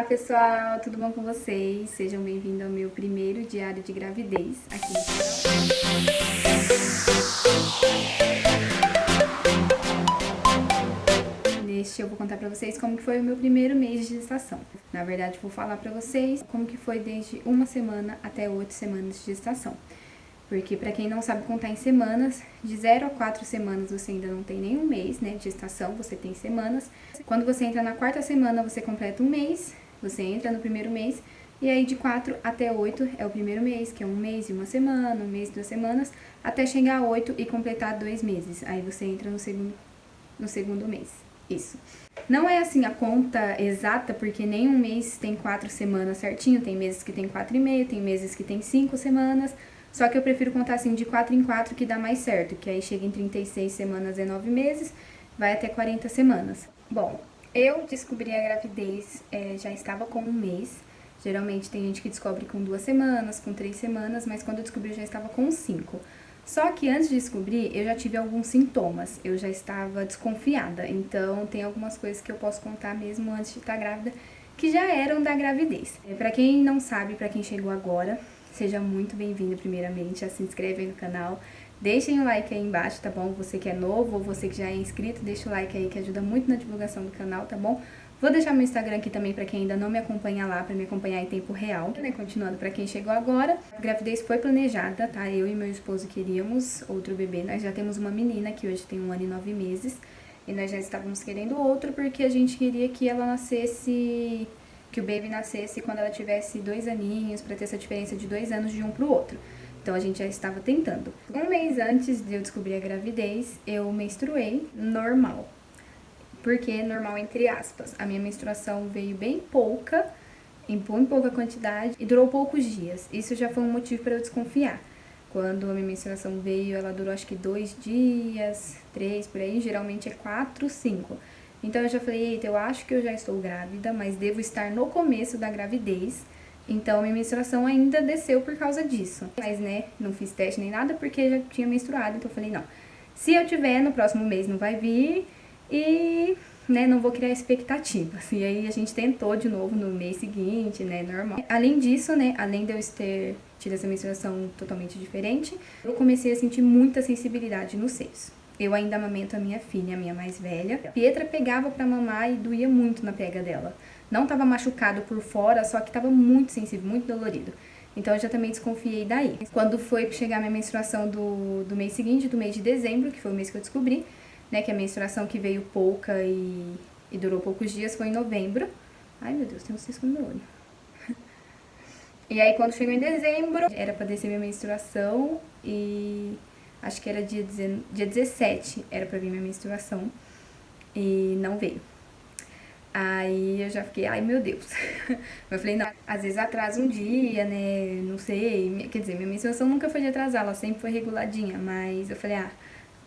Olá pessoal, tudo bom com vocês? Sejam bem-vindos ao meu primeiro diário de gravidez aqui no canal. Neste eu vou contar pra vocês como que foi o meu primeiro mês de gestação. Na verdade, vou falar pra vocês como que foi desde 1 semana até 8 semanas de gestação. Porque pra quem não sabe contar em semanas, de 0 a 4 semanas você ainda não tem nenhum mês, né, de gestação, você tem semanas. Quando você entra na 4ª semana, você completa um mês, você entra no primeiro mês, e aí de 4 até 8 é o primeiro mês, que é 1 mês e 1 semana, 1 mês e 2 semanas, até chegar a 8 e completar 2 meses. Aí você entra no segundo mês. Isso. Não é assim a conta exata, porque nenhum mês tem 4 semanas certinho, tem meses que tem 4,5, tem meses que tem 5 semanas, só que eu prefiro contar assim de 4 em 4 que dá mais certo, que aí chega em 36 semanas e 9 meses, vai até 40 semanas. Bom, eu descobri a gravidez, já estava com 1 mês, geralmente tem gente que descobre com 2 semanas, com 3 semanas, mas quando eu descobri eu já estava com 5. Só que antes de descobrir, eu já tive alguns sintomas, eu já estava desconfiada, então tem algumas coisas que eu posso contar mesmo antes de estar grávida, que já eram da gravidez. Pra quem não sabe, pra quem chegou agora, seja muito bem-vindo primeiramente, já se inscreve aí no canal, deixem o like aí embaixo, tá bom? Você que é novo ou você que já é inscrito, deixa o like aí que ajuda muito na divulgação do canal, tá bom? Vou deixar meu Instagram aqui também pra quem ainda não me acompanha lá, pra me acompanhar em tempo real, né? Continuando pra quem chegou agora, a gravidez foi planejada, tá? Eu e meu esposo queríamos outro bebê, nós já temos uma menina que hoje tem 1 ano e 9 meses, e nós já estávamos querendo outro porque a gente queria que ela nascesse, que o baby nascesse quando ela tivesse 2 aninhos, pra ter essa diferença de 2 anos de um pro outro. Então a gente já estava tentando. 1 mês antes de eu descobrir a gravidez, eu menstruei normal. Porque normal entre aspas. A minha menstruação veio bem pouca, em pouca quantidade e durou poucos dias. Isso já foi um motivo para eu desconfiar. Quando a minha menstruação veio, ela durou acho que 2 dias, 3 por aí, geralmente é 4, 5. Então eu já falei, eita, eu acho que eu já estou grávida, mas devo estar no começo da gravidez. Então a minha menstruação ainda desceu por causa disso. Mas né, não fiz teste nem nada porque já tinha menstruado, então eu falei, não. Se eu tiver, no próximo mês não vai vir e, né, não vou criar expectativas. E aí a gente tentou de novo no mês seguinte, né, normal. Além disso, né, além de eu ter tido essa menstruação totalmente diferente, eu comecei a sentir muita sensibilidade nos seios. Eu ainda amamento a minha filha, a minha mais velha. Pietra pegava pra mamar e doía muito na pega dela. Não tava machucado por fora, só que tava muito sensível, muito dolorido. Então eu já também desconfiei daí. Quando foi chegar a minha menstruação do mês seguinte, do mês de dezembro, que foi o mês que eu descobri, né, que a menstruação que veio pouca e durou poucos dias foi em novembro. Ai meu Deus, tem um cisco no meu olho. E aí quando chegou em dezembro, era pra descer minha menstruação e acho que era dia 17, era pra vir minha menstruação e não veio. Aí eu já fiquei, ai meu Deus. Eu falei, não, às vezes atrasa um dia, né, não sei. Quer dizer, minha menstruação nunca foi de atrasar, ela sempre foi reguladinha. Mas eu falei,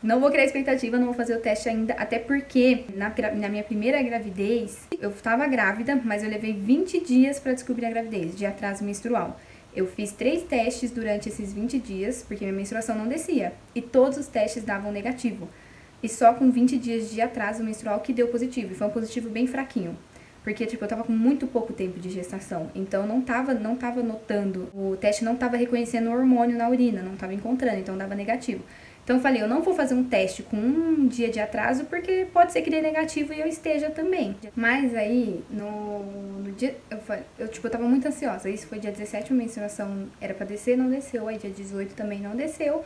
não vou criar expectativa, não vou fazer o teste ainda. Até porque na minha primeira gravidez, eu tava grávida, mas eu levei 20 dias pra descobrir a gravidez, de atraso menstrual. Eu fiz 3 testes durante esses 20 dias, porque minha menstruação não descia. E todos os testes davam negativo. E só com 20 dias de atraso menstrual que deu positivo. E foi um positivo bem fraquinho. Porque, tipo, eu tava com muito pouco tempo de gestação. Então, não tava notando. O teste não tava reconhecendo o hormônio na urina. Não tava encontrando. Então, dava negativo. Então, eu falei, eu não vou fazer um teste com 1 dia de atraso. Porque pode ser que dê negativo e eu esteja também. Mas aí, no dia... Eu tava muito ansiosa. Isso foi dia 17, a menstruação era pra descer, não desceu. Aí, dia 18 também não desceu.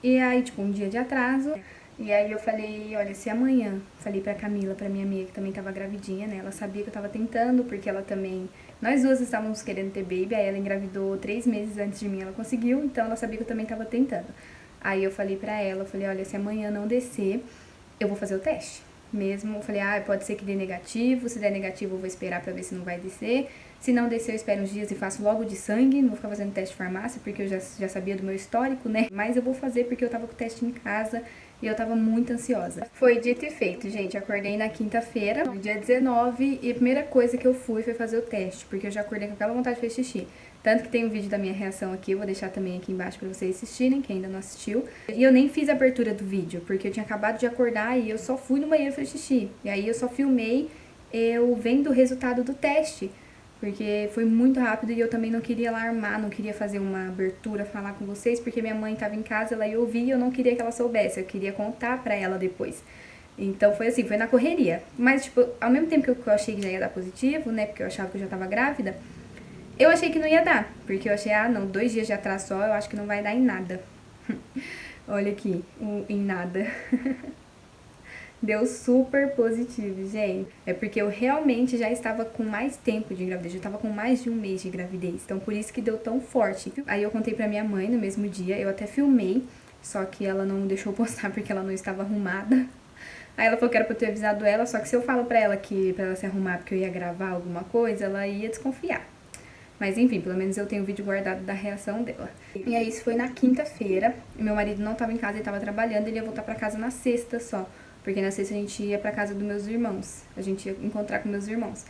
E aí, tipo, um dia de atraso... E aí eu falei, olha, se amanhã, falei pra Camila, pra minha amiga que também tava gravidinha, né, ela sabia que eu tava tentando, porque ela também, nós duas estávamos querendo ter baby, aí ela engravidou 3 meses antes de mim, ela conseguiu, então ela sabia que eu também tava tentando. Aí eu falei pra ela, eu falei, olha, se amanhã não descer, eu vou fazer o teste. Mesmo, eu falei, pode ser que dê negativo, se der negativo eu vou esperar pra ver se não vai descer. Se não descer, eu espero uns dias e faço logo de sangue, não vou ficar fazendo teste de farmácia, porque eu já sabia do meu histórico, né? Mas eu vou fazer porque eu tava com o teste em casa e eu tava muito ansiosa. Foi dito e feito, gente. Acordei na quinta-feira, no dia 19, e a primeira coisa que eu fui foi fazer o teste, porque eu já acordei com aquela vontade de fazer xixi. Tanto que tem um vídeo da minha reação aqui, eu vou deixar também aqui embaixo pra vocês assistirem, quem ainda não assistiu. E eu nem fiz a abertura do vídeo, porque eu tinha acabado de acordar e eu só fui no banheiro fazer xixi. E aí eu só filmei eu vendo o resultado do teste, porque foi muito rápido e eu também não queria alarmar, não queria fazer uma abertura, falar com vocês, porque minha mãe estava em casa, ela ia ouvir e eu não queria que ela soubesse, eu queria contar pra ela depois. Então foi assim, foi na correria. Mas, tipo, ao mesmo tempo que eu achei que já ia dar positivo, né, porque eu achava que eu já tava grávida, eu achei que não ia dar, porque eu achei, não, 2 dias de atraso só, eu acho que não vai dar em nada. Olha aqui, em nada. Deu super positivo, gente. É porque eu realmente já estava com mais tempo de gravidez, eu estava com mais de 1 mês de gravidez. Então, por isso que deu tão forte. Aí eu contei pra minha mãe no mesmo dia, eu até filmei, só que ela não deixou postar porque ela não estava arrumada. Aí ela falou que era pra eu ter avisado ela, só que se eu falo pra ela que pra ela se arrumar porque eu ia gravar alguma coisa, ela ia desconfiar. Mas enfim, pelo menos eu tenho o vídeo guardado da reação dela. E aí isso foi na quinta-feira, meu marido não tava em casa, ele tava trabalhando, ele ia voltar pra casa na sexta só. Porque na sexta a gente ia pra casa dos meus irmãos, a gente ia encontrar com meus irmãos.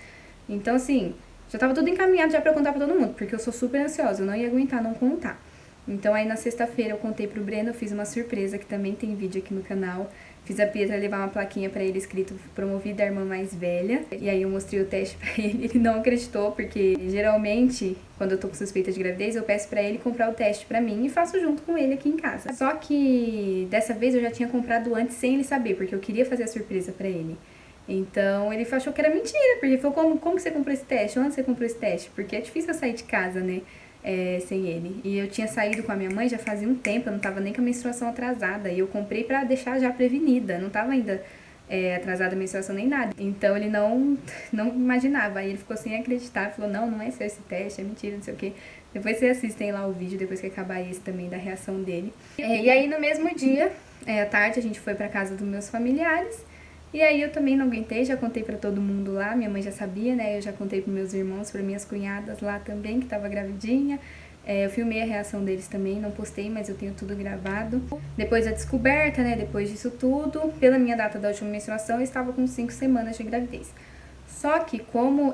Então assim, já tava tudo encaminhado já pra eu contar pra todo mundo, porque eu sou super ansiosa, eu não ia aguentar não contar. Então aí na sexta-feira eu contei pro Breno, eu fiz uma surpresa, que também tem vídeo aqui no canal. Fiz a Pietra levar uma plaquinha pra ele escrito promovida a irmã mais velha. E aí eu mostrei o teste pra ele, ele não acreditou, porque geralmente, quando eu tô com suspeita de gravidez, eu peço pra ele comprar o teste pra mim e faço junto com ele aqui em casa. Só que dessa vez eu já tinha comprado antes sem ele saber, porque eu queria fazer a surpresa pra ele. Então ele achou que era mentira, porque ele falou, como que você comprou esse teste? Onde você comprou esse teste? Porque é difícil eu sair de casa, né? Sem ele. E eu tinha saído com a minha mãe já fazia um tempo, eu não tava nem com a menstruação atrasada. E eu comprei pra deixar já prevenida, não tava ainda atrasada a menstruação nem nada. Então ele não imaginava. Aí ele ficou sem acreditar, falou, não é seu esse teste, é mentira, não sei o que. Depois vocês assistem lá o vídeo, depois que acabar esse também, da reação dele. E aí no mesmo dia, à tarde, a gente foi pra casa dos meus familiares. E aí eu também não aguentei, já contei pra todo mundo lá, minha mãe já sabia, né? Eu já contei pros meus irmãos, pra minhas cunhadas lá também, que tava gravidinha. Eu filmei a reação deles também, não postei, mas eu tenho tudo gravado. Depois da descoberta, né? Depois disso tudo, pela minha data da última menstruação, eu estava com 5 semanas de gravidez. Só que como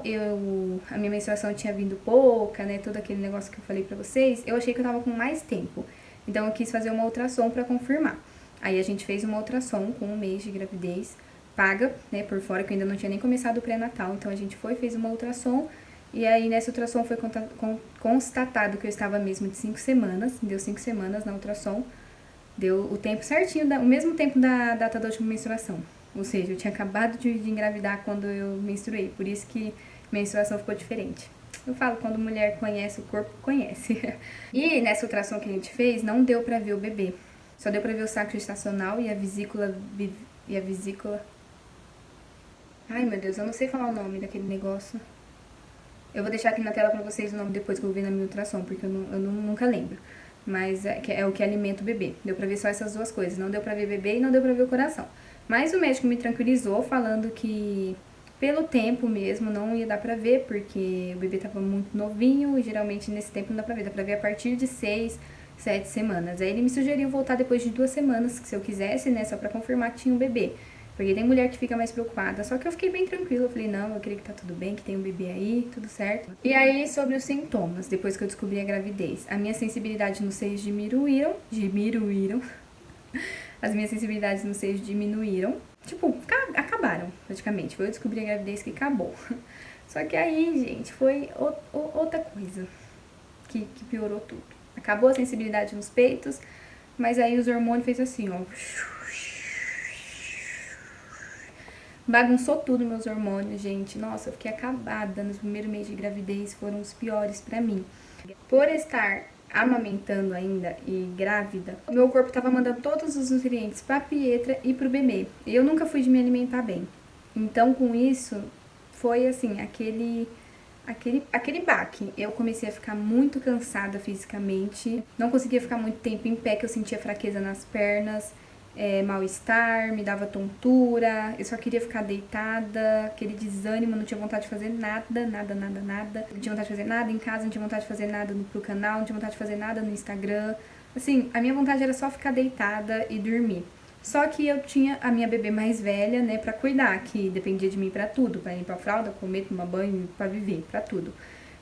a minha menstruação tinha vindo pouca, né? Todo aquele negócio que eu falei pra vocês, eu achei que eu tava com mais tempo. Então eu quis fazer uma ultrassom pra confirmar. Aí a gente fez uma ultrassom com 1 mês de gravidez, paga, né, por fora, que eu ainda não tinha nem começado o pré-natal, então a gente fez uma ultrassom, e aí nessa ultrassom foi constatado que eu estava mesmo de 5 semanas, deu 5 semanas na ultrassom, deu o tempo certinho, o mesmo tempo da data da última menstruação, ou seja, eu tinha acabado de engravidar quando eu menstruei, por isso que minha menstruação ficou diferente. Eu falo, quando mulher conhece, o corpo conhece. E nessa ultrassom que a gente fez, não deu pra ver o bebê, só deu pra ver o saco gestacional e a vesícula. Ai, meu Deus, eu não sei falar o nome daquele negócio. Eu vou deixar aqui na tela pra vocês o nome depois que eu ver na minha ultrassom, porque eu nunca lembro. Mas é o que alimenta o bebê. Deu pra ver só essas duas coisas. Não deu pra ver bebê e não deu pra ver o coração. Mas o médico me tranquilizou, falando que pelo tempo mesmo não ia dar pra ver, porque o bebê tava muito novinho e geralmente nesse tempo não dá pra ver. Dá pra ver a partir de 6, 7 semanas. Aí ele me sugeriu voltar depois de 2 semanas, que se eu quisesse, né, só pra confirmar que tinha um bebê. Porque tem mulher que fica mais preocupada. Só que eu fiquei bem tranquila. Eu falei, não, eu creio que tá tudo bem, que tem um bebê aí, tudo certo. E aí, sobre os sintomas, depois que eu descobri a gravidez. A minha sensibilidade nos seios diminuíram. As minhas sensibilidades nos seios diminuíram. Tipo, acabaram, praticamente. Foi eu descobri a gravidez que acabou. Só que aí, gente, foi outra coisa que piorou tudo. Acabou a sensibilidade nos peitos, mas aí os hormônios fez assim, ó. Bagunçou tudo meus hormônios, gente. Nossa, eu fiquei acabada nos primeiros meses de gravidez, foram os piores pra mim. Por estar amamentando ainda e grávida, meu corpo tava mandando todos os nutrientes pra Pietra e pro bebê. E eu nunca fui de me alimentar bem. Então, com isso, foi assim, aquele baque. Eu comecei a ficar muito cansada fisicamente, não conseguia ficar muito tempo em pé, que eu sentia fraqueza nas pernas, mal-estar, me dava tontura, eu só queria ficar deitada, aquele desânimo, não tinha vontade de fazer nada. Não tinha vontade de fazer nada em casa, não tinha vontade de fazer nada pro canal, não tinha vontade de fazer nada no Instagram. Assim, a minha vontade era só ficar deitada e dormir. Só que eu tinha a minha bebê mais velha, né, pra cuidar, que dependia de mim pra tudo, pra limpar a fralda, comer, tomar banho, pra viver, pra tudo.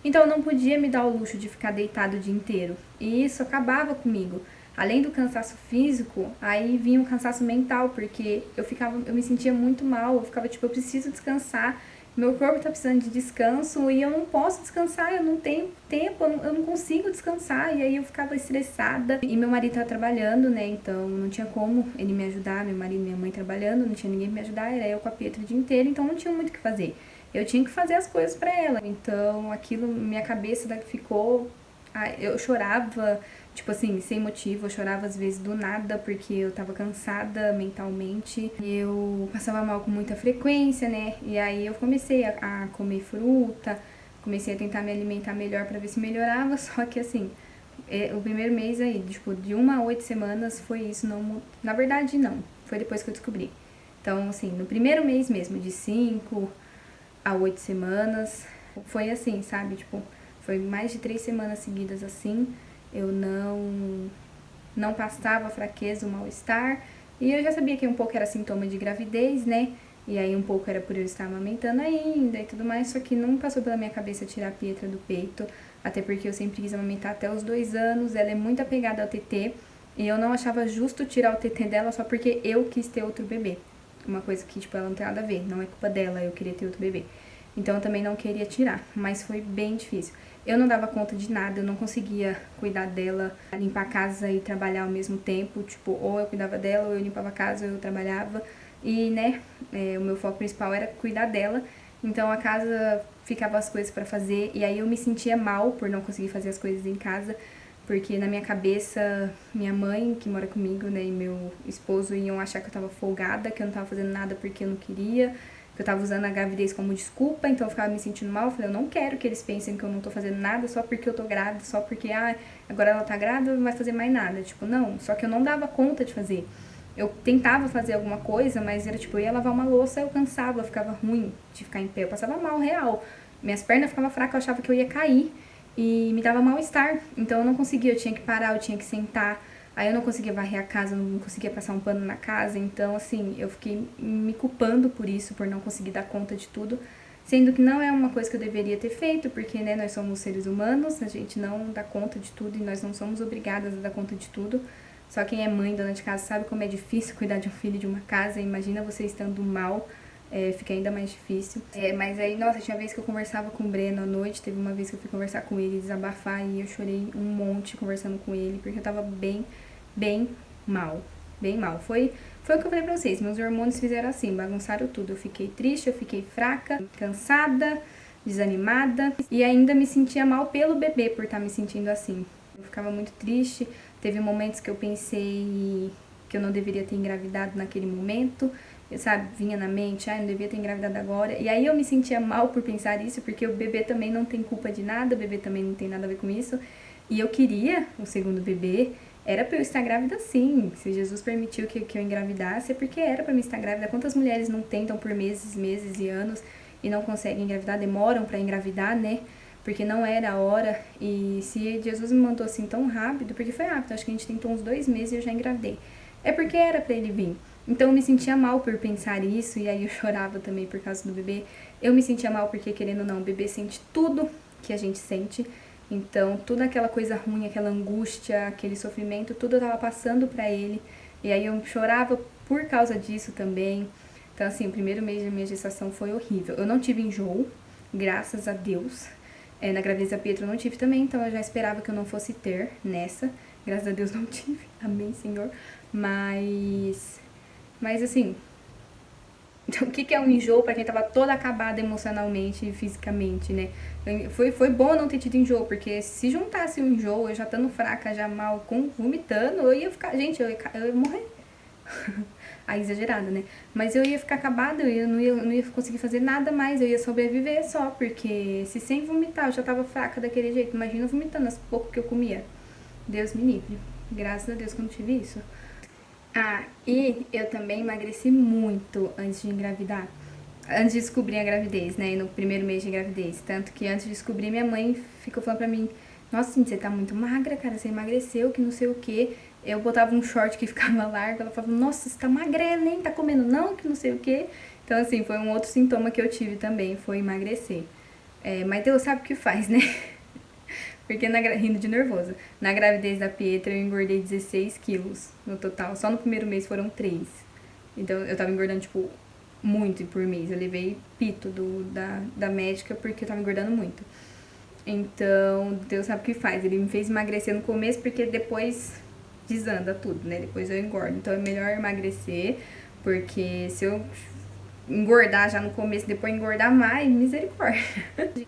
Então eu não podia me dar o luxo de ficar deitado o dia inteiro. E isso acabava comigo. Além do cansaço físico, aí vinha um cansaço mental, porque eu me sentia muito mal, eu ficava tipo, eu preciso descansar, meu corpo tá precisando de descanso e eu não posso descansar, eu não tenho tempo, eu não consigo descansar. E aí eu ficava estressada. E meu marido tava trabalhando, né? Então não tinha como ele me ajudar, meu marido e minha mãe trabalhando, não tinha ninguém pra me ajudar, era eu com a Pietra o dia inteiro, então não tinha muito o que fazer. Eu tinha que fazer as coisas pra ela. Então aquilo, minha cabeça ficou. Eu chorava, tipo assim, sem motivo, eu chorava às vezes do nada, porque eu tava cansada mentalmente. Eu passava mal com muita frequência, né? E aí eu comecei a comer fruta, comecei a tentar me alimentar melhor pra ver se melhorava, só que assim, o primeiro mês aí, tipo, de 1 a 8 semanas foi isso, não. Na verdade, não. Foi depois que eu descobri. Então, assim, no primeiro mês mesmo, de 5 a 8 semanas, foi assim, sabe? Tipo, foi mais de 3 semanas seguidas assim. Eu não passava fraqueza, o mal-estar. E eu já sabia que um pouco era sintoma de gravidez, né? E aí um pouco era por eu estar amamentando ainda e tudo mais. Só que não passou pela minha cabeça tirar a Pietra do peito. Até porque eu sempre quis amamentar até os 2 anos. Ela é muito apegada ao TT. E eu não achava justo tirar o TT dela só porque eu quis ter outro bebê. Uma coisa que, tipo, ela não tem nada a ver. Não é culpa dela, eu queria ter outro bebê. Então eu também não queria tirar, mas foi bem difícil. Eu não dava conta de nada, eu não conseguia cuidar dela, limpar a casa e trabalhar ao mesmo tempo. Tipo, ou eu cuidava dela, ou eu limpava a casa, ou eu trabalhava. E, né, o meu foco principal era cuidar dela. Então a casa ficava as coisas pra fazer, e aí eu me sentia mal por não conseguir fazer as coisas em casa, porque na minha cabeça, minha mãe, que mora comigo, né, e meu esposo iam achar que eu tava folgada, que eu não tava fazendo nada porque eu não queria, que eu tava usando a gravidez como desculpa, então eu ficava me sentindo mal. Eu falei, eu não quero que eles pensem que eu não tô fazendo nada só porque eu tô grávida, só porque, agora ela tá grávida, não vai fazer mais nada. Tipo, não, só que eu não dava conta de fazer. Eu tentava fazer alguma coisa, mas era tipo, eu ia lavar uma louça, eu cansava, eu ficava ruim de ficar em pé, eu passava mal, real. Minhas pernas ficavam fracas, eu achava que eu ia cair e me dava mal-estar. Então eu não conseguia, eu tinha que parar, eu tinha que sentar. Aí eu não conseguia varrer a casa, não conseguia passar um pano na casa. Então, assim, eu fiquei me culpando por isso, por não conseguir dar conta de tudo. Sendo que não é uma coisa que eu deveria ter feito, porque, né, nós somos seres humanos, a gente não dá conta de tudo e nós não somos obrigadas a dar conta de tudo. Só quem é mãe, dona de casa, sabe como é difícil cuidar de um filho de uma casa. Imagina você estando mal, fica ainda mais difícil. Mas aí, nossa, tinha vez que eu conversava com o Breno à noite, teve uma vez que eu fui conversar com ele, desabafar, e eu chorei um monte conversando com ele, porque eu tava bem mal, bem mal. Foi o que eu falei pra vocês, meus hormônios fizeram assim, bagunçaram tudo. Eu fiquei triste, eu fiquei fraca, cansada, desanimada, e ainda me sentia mal pelo bebê por estar me sentindo assim. Eu ficava muito triste, teve momentos que eu pensei que eu não deveria ter engravidado naquele momento, sabe, vinha na mente, eu não devia ter engravidado agora. E aí eu me sentia mal por pensar isso, porque o bebê também não tem culpa de nada, o bebê também não tem nada a ver com isso. E eu queria o segundo bebê, era pra eu estar grávida sim. Se Jesus permitiu que eu engravidasse, é porque era pra mim estar grávida. Quantas mulheres não tentam por meses e anos e não conseguem engravidar, demoram pra engravidar, né? Porque não era a hora. E se Jesus me mandou assim tão rápido, porque foi rápido, acho que a gente tentou uns 2 meses e eu já engravidei, é porque era pra ele vir. Então eu me sentia mal por pensar isso, e aí eu chorava também por causa do bebê. Eu me sentia mal porque, querendo ou não, o bebê sente tudo que a gente sente. Então, toda aquela coisa ruim, aquela angústia, aquele sofrimento, tudo eu tava passando pra ele. E aí eu chorava por causa disso também. Então, assim, o primeiro mês da minha gestação foi horrível. Eu não tive enjoo, graças a Deus. Na gravidez da Pietra eu não tive também, então eu já esperava que eu não fosse ter nessa. Graças a Deus não tive, amém, Senhor. Mas assim, o que é um enjoo pra quem tava toda acabada emocionalmente e fisicamente, né? Foi bom não ter tido enjoo, porque se juntasse o enjoo, eu já estando fraca, já mal, vomitando, eu ia ficar... Gente, eu ia morrer. Aí, exagerada, né? Mas eu ia ficar acabada, eu não ia conseguir fazer nada mais, eu ia sobreviver só, porque se sem vomitar eu já tava fraca daquele jeito, imagina vomitando as pouco que eu comia. Deus me livre. Graças a Deus que eu não tive isso. E eu também emagreci muito antes de engravidar. Antes de descobrir a gravidez, né? No primeiro mês de gravidez. Tanto que antes de descobrir, minha mãe ficou falando pra mim: nossa, Cindy, você tá muito magra, cara, você emagreceu, que não sei o quê. Eu botava um short que ficava largo, ela falava: nossa, você tá magrela, nem tá comendo não, que não sei o quê. Então, assim, foi um outro sintoma que eu tive também, foi emagrecer. Mas Deus sabe o que faz, né? Porque rindo de nervoso. Na gravidez da Pietra eu engordei 16 quilos no total. Só no primeiro mês foram 3. Então eu tava engordando, tipo, muito por mês. Eu levei pito da médica porque eu tava engordando muito. Então, Deus sabe o que faz. Ele me fez emagrecer no começo porque depois desanda tudo, né? Depois eu engordo. Então é melhor emagrecer, porque se eu engordar já no começo e depois engordar mais, misericórdia.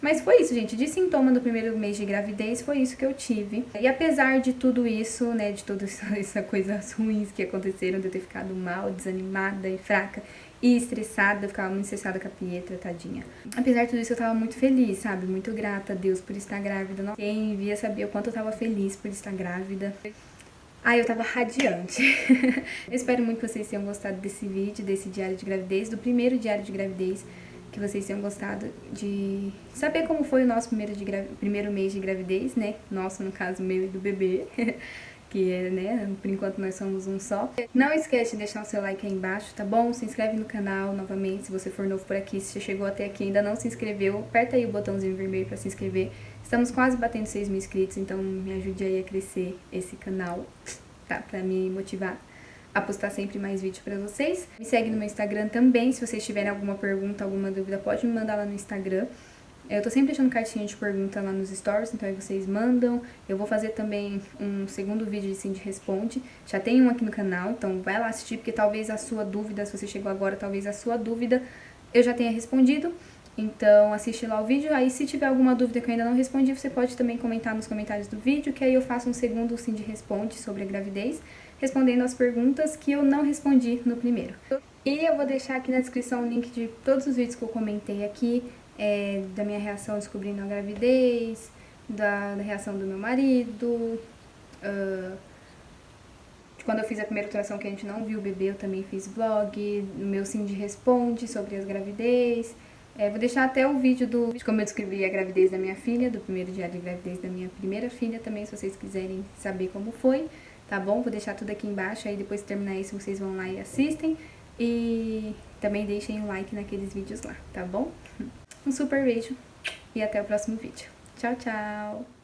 Mas foi isso, gente. De sintoma do primeiro mês de gravidez, foi isso que eu tive. E apesar de tudo isso, né, de todas essas coisas ruins que aconteceram, de eu ter ficado mal, desanimada e fraca e estressada, eu ficava muito estressada com a Pietra, tadinha. Apesar de tudo isso, eu tava muito feliz, sabe? Muito grata a Deus por estar grávida. Quem via sabia o quanto eu tava feliz por estar grávida. Ai, eu tava radiante. Eu espero muito que vocês tenham gostado desse vídeo, desse diário de gravidez, do primeiro diário de gravidez, que vocês tenham gostado de saber como foi o nosso primeiro mês de gravidez, né? Nosso, no caso, meu e do bebê, que é, né, por enquanto nós somos um só. Não esquece de deixar o seu like aí embaixo, tá bom? Se inscreve no canal novamente, se você for novo por aqui, se você chegou até aqui e ainda não se inscreveu, aperta aí o botãozinho vermelho pra se inscrever. Estamos quase batendo 6.000 inscritos, então me ajude aí a crescer esse canal, tá? Pra me motivar a postar sempre mais vídeos pra vocês. Me segue no meu Instagram também, se vocês tiverem alguma pergunta, alguma dúvida, pode me mandar lá no Instagram. Eu tô sempre deixando cartinha de pergunta lá nos stories, então aí vocês mandam. Eu vou fazer também um segundo vídeo de Cindy Responde. Já tem um aqui no canal, então vai lá assistir, porque talvez a sua dúvida, se você chegou agora, talvez a sua dúvida eu já tenha respondido. Então assiste lá o vídeo, aí se tiver alguma dúvida que eu ainda não respondi, você pode também comentar nos comentários do vídeo, que aí eu faço um segundo Cindy Responde sobre a gravidez, respondendo as perguntas que eu não respondi no primeiro. E eu vou deixar aqui na descrição o link de todos os vídeos que eu comentei aqui, da minha reação descobrindo a gravidez, da reação do meu marido, de quando eu fiz a primeira ultrassom que a gente não viu o bebê, eu também fiz vlog, no meu Cindy Responde sobre as gravidez. Vou deixar até o vídeo de como eu descrevi a gravidez da minha filha, do primeiro diário de gravidez da minha primeira filha também, se vocês quiserem saber como foi, tá bom? Vou deixar tudo aqui embaixo, aí depois de terminar isso vocês vão lá e assistem. E também deixem um like naqueles vídeos lá, tá bom? Um super beijo e até o próximo vídeo. Tchau, tchau!